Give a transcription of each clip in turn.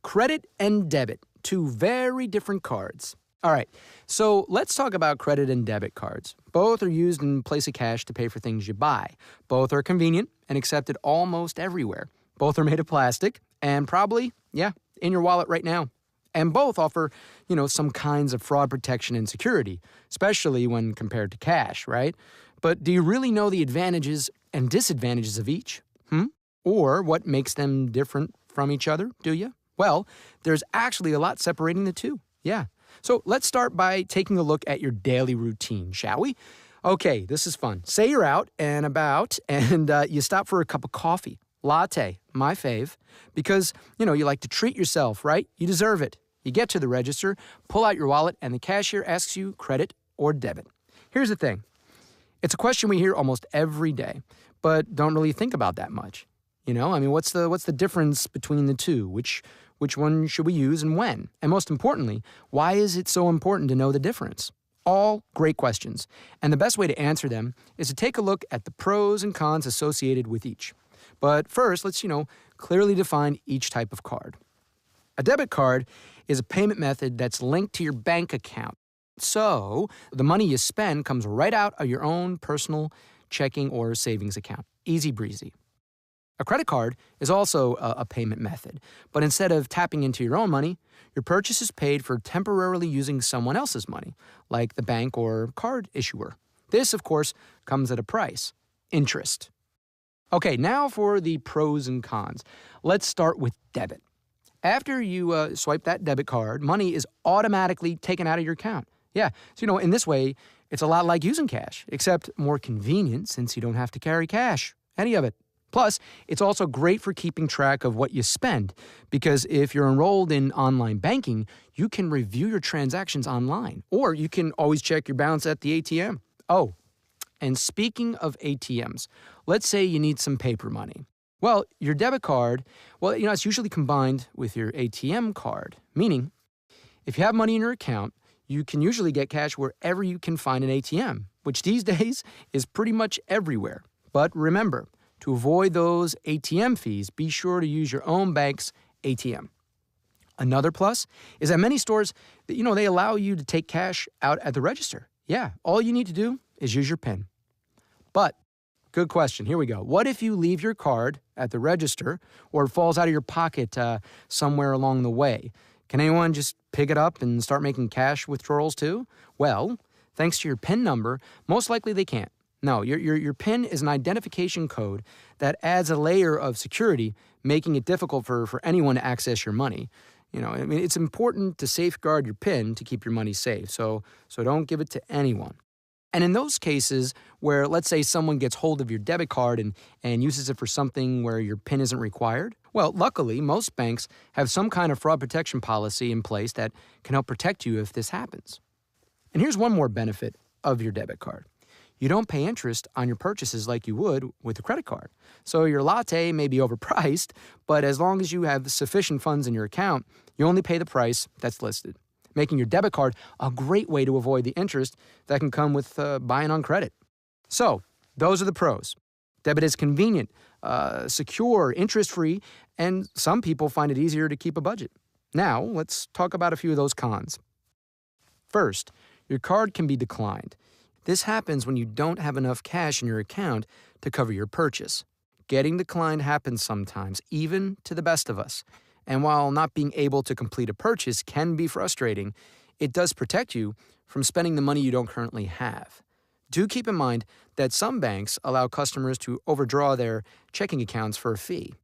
Credit and debit, two very different cards. All right, so let's talk about credit and debit cards. Both are used in place of cash to pay for things you buy. Both are convenient and accepted almost everywhere. Both are made of plastic and probably, in your wallet right now. And both offer, some kinds of fraud protection and security, especially when compared to cash, right? But do you really know the advantages and disadvantages of each? Or what makes them different from each other, do you? Well, there's actually a lot separating the two. Yeah. So let's start by taking a look at your daily routine, shall we? Okay, this is fun. Say you're out and about and you stop for a cup of coffee. Latte, my fave, because, you like to treat yourself, right? You deserve it. You get to the register, pull out your wallet, and the cashier asks you credit or debit. Here's the thing. It's a question we hear almost every day, but don't really think about that much. What's the difference between the two? Which one should we use and when? And most importantly, why is it so important to know the difference? All great questions. And the best way to answer them is to take a look at the pros and cons associated with each. But first, let's, clearly define each type of card. A debit card is a payment method that's linked to your bank account. So the money you spend comes right out of your own personal checking or savings account. Easy breezy. A credit card is also a payment method, but instead of tapping into your own money, your purchase is paid for temporarily using someone else's money, like the bank or card issuer. This, of course, comes at a price: interest. Okay, now for the pros and cons. Let's start with debit. After you swipe that debit card, money is automatically taken out of your account. Yeah, so in this way, it's a lot like using cash, except more convenient since you don't have to carry cash, any of it. Plus, it's also great for keeping track of what you spend, because if you're enrolled in online banking, you can review your transactions online, or you can always check your balance at the ATM. Oh, and speaking of ATMs, let's say you need some paper money. Well, your debit card, it's usually combined with your ATM card, meaning if you have money in your account, you can usually get cash wherever you can find an ATM, which these days is pretty much everywhere. But remember, to avoid those ATM fees, be sure to use your own bank's ATM. Another plus is that many stores, they allow you to take cash out at the register. Yeah, all you need to do is use your PIN. But, good question, here we go. What if you leave your card at the register or it falls out of your pocket somewhere along the way? Can anyone just pick it up and start making cash withdrawals too? Well, thanks to your PIN number, most likely they can't. No, your PIN is an identification code that adds a layer of security, making it difficult for anyone to access your money. It's important to safeguard your PIN to keep your money safe, so don't give it to anyone. And in those cases where, let's say, someone gets hold of your debit card and uses it for something where your PIN isn't required, well, luckily, most banks have some kind of fraud protection policy in place that can help protect you if this happens. And here's one more benefit of your debit card. You don't pay interest on your purchases like you would with a credit card. So your latte may be overpriced, but as long as you have sufficient funds in your account, you only pay the price that's listed, making your debit card a great way to avoid the interest that can come with buying on credit. So those are the pros. Debit is convenient, secure, interest-free, and some people find it easier to keep a budget. Now, let's talk about a few of those cons. First, your card can be declined. This happens when you don't have enough cash in your account to cover your purchase. Getting declined happens sometimes, even to the best of us. And while not being able to complete a purchase can be frustrating, it does protect you from spending the money you don't currently have. Do keep in mind that some banks allow customers to overdraw their checking accounts for a fee.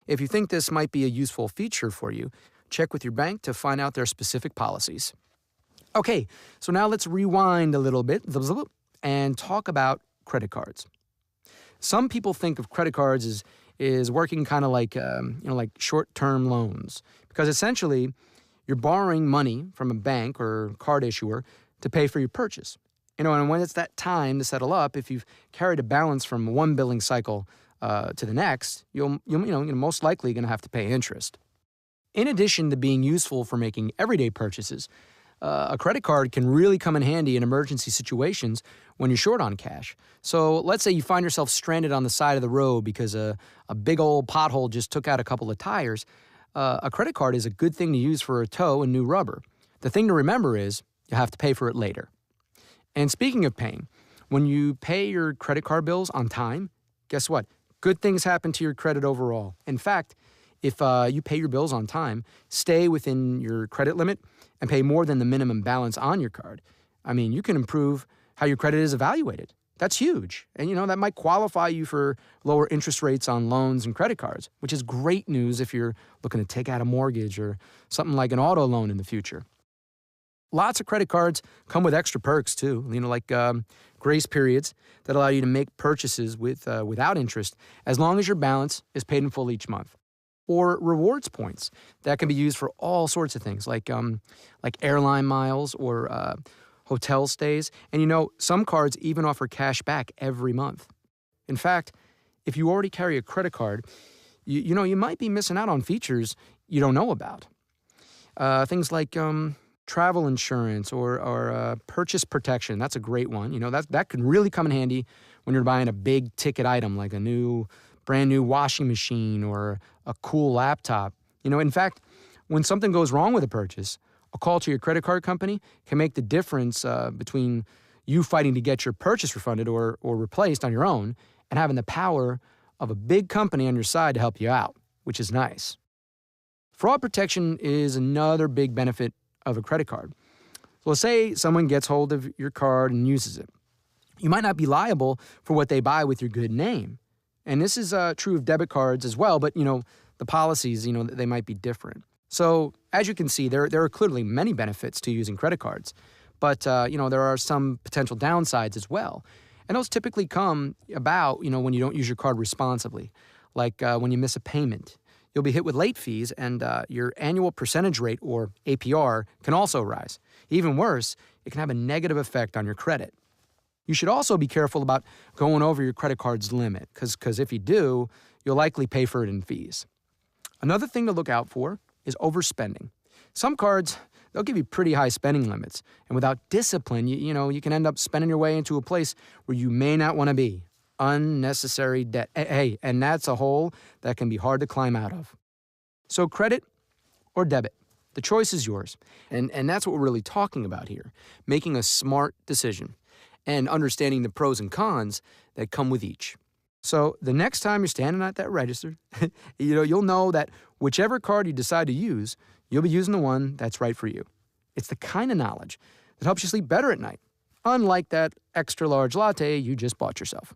If you think this might be a useful feature for you, check with your bank to find out their specific policies. Okay, so now let's rewind a little bit and talk about credit cards. Some people think of credit cards as working kind of like short-term loans, because essentially you're borrowing money from a bank or card issuer to pay for your purchase. And when it's that time to settle up, if you've carried a balance from one billing cycle to the next, you're most likely going to have to pay interest. In addition to being useful for making everyday purchases, a credit card can really come in handy in emergency situations when you're short on cash. So let's say you find yourself stranded on the side of the road because a big old pothole just took out a couple of tires. A credit card is a good thing to use for a toe and new rubber. The thing to remember is you have to pay for it later. And speaking of paying, when you pay your credit card bills on time, guess what? Good things happen to your credit overall. In fact, if you pay your bills on time, stay within your credit limit, and pay more than the minimum balance on your card, you can improve how your credit is evaluated. That's huge. And, that might qualify you for lower interest rates on loans and credit cards, which is great news if you're looking to take out a mortgage or something like an auto loan in the future. Lots of credit cards come with extra perks, too, like grace periods that allow you to make purchases without interest as long as your balance is paid in full each month. Or rewards points that can be used for all sorts of things, like airline miles or hotel stays. And some cards even offer cash back every month. In fact, if you already carry a credit card, you might be missing out on features you don't know about. Things like travel insurance or purchase protection. That's a great one. That can really come in handy when you're buying a big ticket item like a brand new washing machine or a cool laptop. In fact, when something goes wrong with a purchase, a call to your credit card company can make the difference between you fighting to get your purchase refunded or replaced on your own and having the power of a big company on your side to help you out, which is nice. Fraud protection is another big benefit of a credit card. So let's say someone gets hold of your card and uses it. You might not be liable for what they buy with your good name. And this is true of debit cards as well, but, the policies, they might be different. So as you can see, there are clearly many benefits to using credit cards, but, there are some potential downsides as well. And those typically come about, when you don't use your card responsibly, like when you miss a payment. You'll be hit with late fees, and your annual percentage rate, or APR, can also rise. Even worse, it can have a negative effect on your credit. You should also be careful about going over your credit card's limit, because if you do, you'll likely pay for it in fees. Another thing to look out for is overspending. Some cards, they'll give you pretty high spending limits, and without discipline, you can end up spending your way into a place where you may not want to be. Unnecessary debt. Hey, and that's a hole that can be hard to climb out of. So credit or debit, the choice is yours. And that's what we're really talking about here, making a smart decision and understanding the pros and cons that come with each. So the next time you're standing at that register, you'll know that whichever card you decide to use, you'll be using the one that's right for you. It's the kind of knowledge that helps you sleep better at night, unlike that extra large latte you just bought yourself.